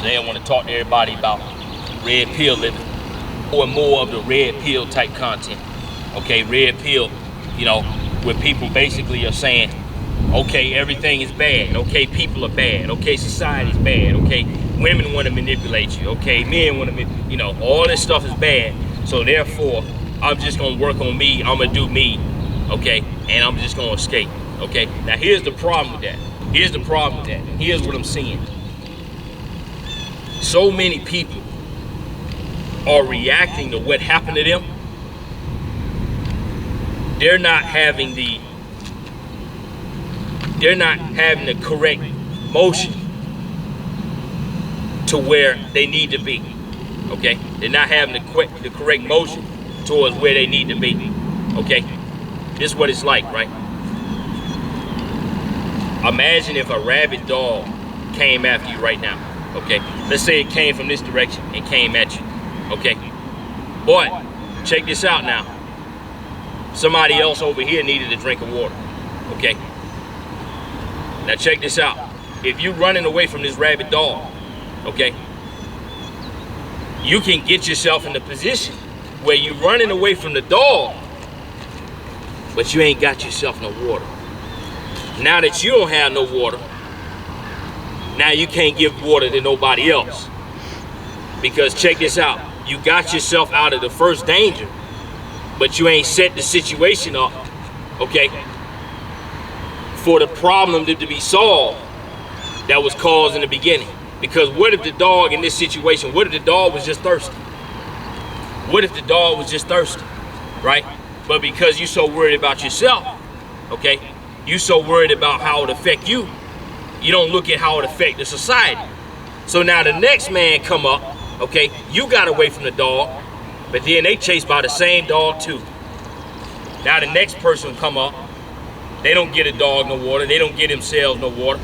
Today I want to talk to everybody about red pill living, more and more of the red pill type content. Okay, red pill, where people basically are saying, okay, everything is bad. Okay, people are bad. Okay, society's bad. Okay, women want to manipulate you. Okay, men want to, all this stuff is bad. So therefore, I'm just gonna work on me. I'm gonna do me. Okay, and I'm just gonna escape. Okay, now here's the problem with that. Here's what I'm seeing. So many people are reacting to what happened to them. They're not having the correct motion to where they need to be. Okay, they're not having the correct motion towards where they need to be. Okay, this is what it's like, right? Imagine if a rabid dog came after you right now. Okay, let's say it came from this direction and came at you. Okay, but check this out now. Somebody else over here needed a drink of water. Okay, now check this out. If you're running away from this rabid dog, okay, you can get yourself in the position where you're running away from the dog, but you ain't got yourself no water. Now that you don't have no water, now you can't give water to nobody else. Because check this out, you got yourself out of the first danger, but you ain't set the situation up, okay, for the problem to be solved that was caused in the beginning. Because what if the dog in this situation, what if the dog was just thirsty? What if the dog was just thirsty, right? But because you're so worried about yourself, okay, you so worried about how it affect you, you don't look at how it affect the society. So now the next man come up, okay, you got away from the dog, but then they chased by the same dog too. Now the next person come up, they don't get a dog no water, they don't get themselves no water.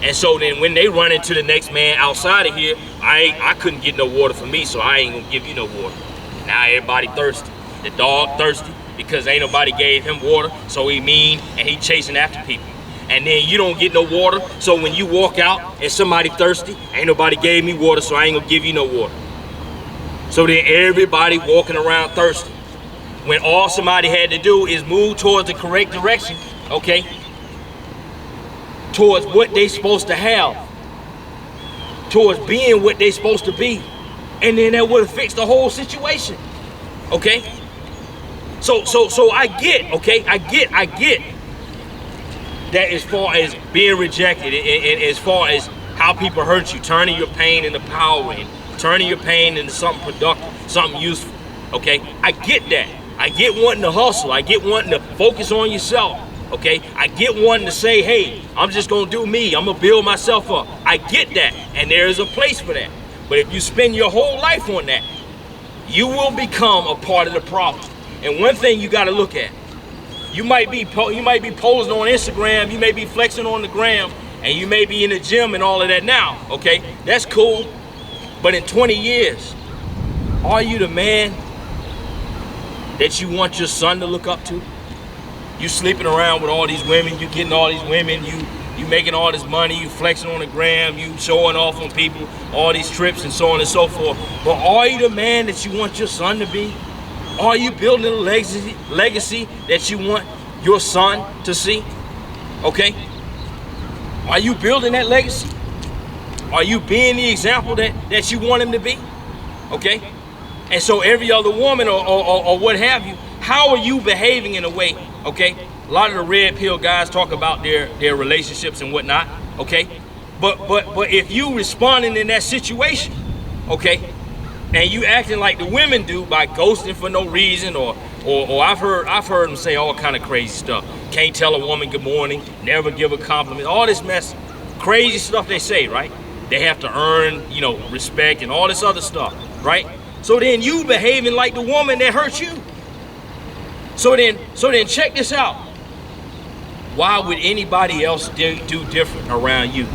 And so then when they run into the next man outside of here, I couldn't get no water for me, so I ain't gonna give you no water. Now everybody thirsty. The dog thirsty because ain't nobody gave him water, so he mean and he chasing after people. And then you don't get no water, so when you walk out and somebody thirsty, ain't nobody gave me water, so I ain't gonna give you no water. So then everybody walking around thirsty, when all somebody had to do is move towards the correct direction, okay, towards what they supposed to have, towards being what they supposed to be, and then that would have fixed the whole situation. Okay, so I get, okay, I get that as far as being rejected and as far as how people hurt you, turning your pain into power and turning your pain into something productive, something useful. Okay, I get that. I get wanting to hustle. I get wanting to focus on yourself. Okay, I get wanting to say, hey, I'm just gonna do me. I'm gonna build myself up. I get that, and there is a place for that. But if you spend your whole life on that, you will become a part of the problem. And one thing you got to look at, you might be posing on Instagram, you may be flexing on the gram, and you may be in the gym and all of that now. Okay, that's cool. But in 20 years, are you the man that you want your son to look up to? You sleeping around with all these women, you getting all these women, you making all this money, you flexing on the gram, you showing off on people, all these trips and so on and so forth. But are you the man that you want your son to be? Are you building a legacy that you want your son to see? Okay? Are you building that legacy? Are you being the example that you want him to be? Okay? And so every other woman or what have you, how are you behaving in a way? Okay, a lot of the red pill guys talk about their relationships and whatnot. Okay, but if you responding in that situation, okay, and you acting like the women do by ghosting for no reason, or I've heard them say all kind of crazy stuff. Can't tell a woman good morning, never give a compliment, all this mess, crazy stuff they say, right? They have to earn, respect and all this other stuff, right? So then you behaving like the woman that hurt you. So then check this out. Why would anybody else do different around you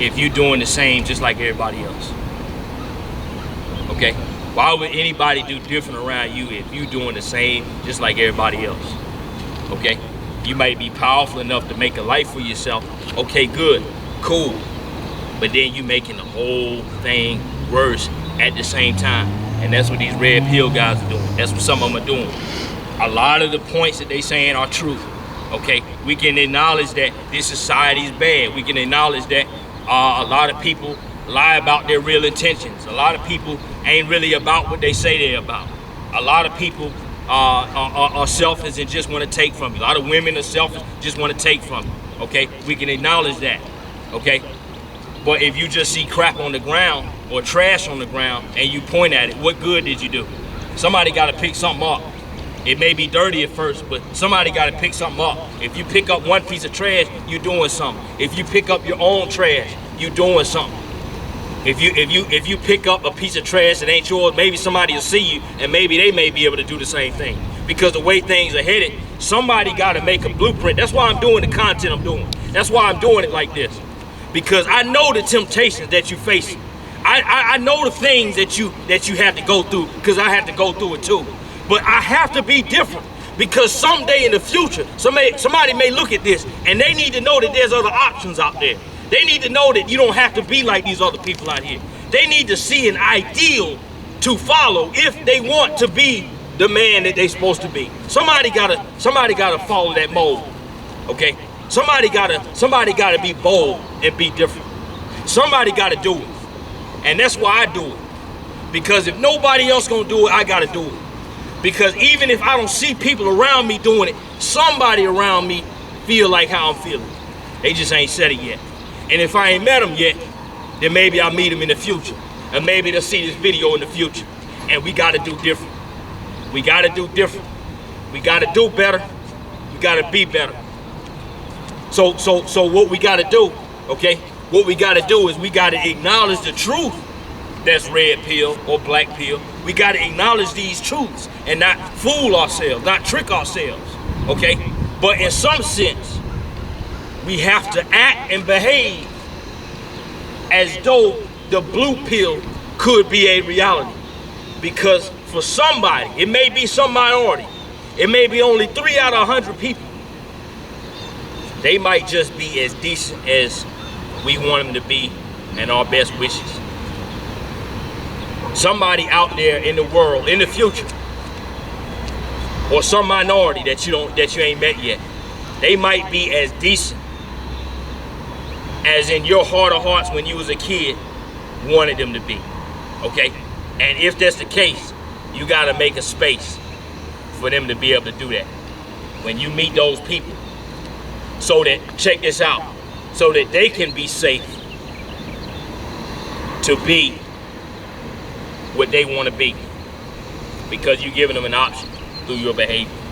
if you're doing the same just like everybody else? Okay? Why would anybody do different around you if you're doing the same just like everybody else? Okay? You might be powerful enough to make a life for yourself. Okay, good, cool. but then you making the whole thing worse at the same time. And that's what these red pill guys are doing. That's what some of them are doing. A lot of the points that they saying are true. Okay, we can acknowledge that this society is bad. We can acknowledge that a lot of people lie about their real intentions. A lot of people ain't really about what they say they're about. A lot of people are selfish and just want to take from you. A lot of women are selfish, just want to take from you. Okay, we can acknowledge that. Okay, but if you just see crap on the ground or trash on the ground and you point at it, what good did you do? Somebody got to pick something up. It may be dirty at first, but somebody got to pick something up. If you pick up one piece of trash, you're doing something. If you pick up your own trash, you're doing something. If you pick up a piece of trash that ain't yours, maybe somebody will see you, and maybe they may be able to do the same thing. Because the way things are headed, somebody got to make a blueprint. That's why I'm doing the content I'm doing. That's why I'm doing it like this. Because I know the temptations that you face. I know the things that you have to go through, because I have to go through it too. But I have to be different, because someday in the future, somebody may look at this and they need to know that there's other options out there. They need to know that you don't have to be like these other people out here. They need to see an ideal to follow if they want to be the man that they're supposed to be. Somebody gotta follow that mold. Okay? Somebody gotta be bold and be different. Somebody gotta do it. And that's why I do it. Because if nobody else gonna do it, I gotta do it. Because even if I don't see people around me doing it, somebody around me feel like how I'm feeling. They just ain't said it yet. And if I ain't met them yet, then maybe I'll meet them in the future. And maybe they'll see this video in the future. And we gotta do different. We gotta do different. We gotta do better. We gotta be better. So what we gotta do, okay? What we gotta do is we gotta acknowledge the truth that's red pill or black pill. We gotta acknowledge these truths and not fool ourselves, not trick ourselves, okay? But in some sense, we have to act and behave as though the blue pill could be a reality. Because for somebody, it may be some minority, it may be only 3 out of 100 people, they might just be as decent as we want them to be and our best wishes. Somebody out there in the world, in the future, or some minority that you ain't met yet, they might be as decent as in your heart of hearts when you was a kid wanted them to be, okay? And if that's the case, you gotta make a space for them to be able to do that. When you meet those people, so that, check this out, so that they can be safe to be what they want to be, because you're giving them an option through your behavior.